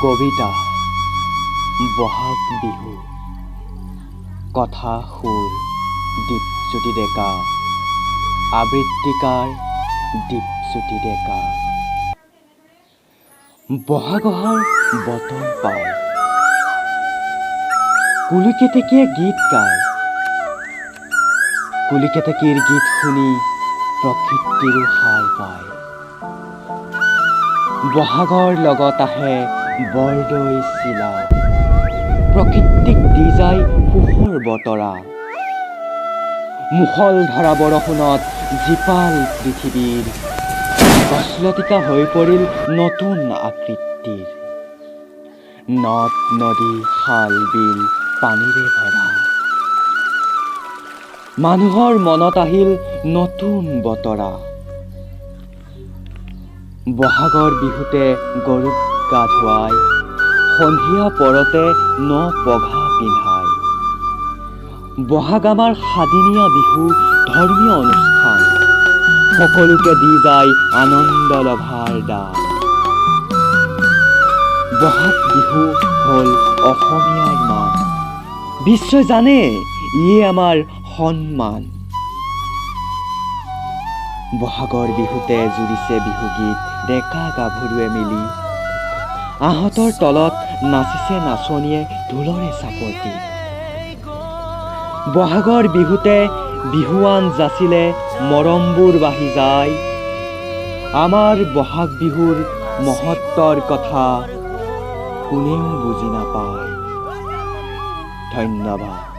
কবিতা বহাগ বিহু কথা সুৰ দীপজ্যোতি ডেকা আবৃত্তিকাৰ দীপজ্যোতি ডেকা। বহাগৰ বতন পায় কুলিকেতেকীয়ে গীত গায়, কুলিকেতেকীৰ গীত শুনি প্ৰকৃতিৰো হাল পায়। বহাগৰ লগত আহে বৰদৈ চিলা, প্ৰকৃতিক দি যায় সুখৰ বতৰা। মুখল ধৰা বৰষুণত জীপাল পৃথিৱীৰ গছলতিকা হৈ পৰিল নতুন আকৃতিৰ। নদ নদী খাল বিল পানীৰে ভৰা, মানুহৰ মনত আহিল নতুন বতৰা। বহাগৰ বিহুতে গৰুক গা ধুৱাই, সন্ধিয়া পৰতে ন পঘা পিন্ধাই। বহাগ আমাৰ সাদিনীয়া বিহু, ধৰ্মীয় অনুষ্ঠান, সকলোকে দি যায় আনন্দ লভাৰ দান। বহাগ বিহু হ'ল অসমীয়াৰ মান, বিশ্বই জানে ইয়ে আমাৰ সন্মান। বহাগৰ বিহুতে জুৰিছে বিহুগীত ডেকা গাভৰুৱে মিলি, আহঁতৰ তলত নাচিছে নাচনীয়ে ঢোলৰে চাপতি। বহাগৰ বিহুতে বিহুৱান যাচিলে মৰমবোৰ বাঢ়ি যায়। আমাৰ বহাগ বিহুৰ মহত্বৰ কথা কোনেও বুজি নাপায়। ধন্যবাদ।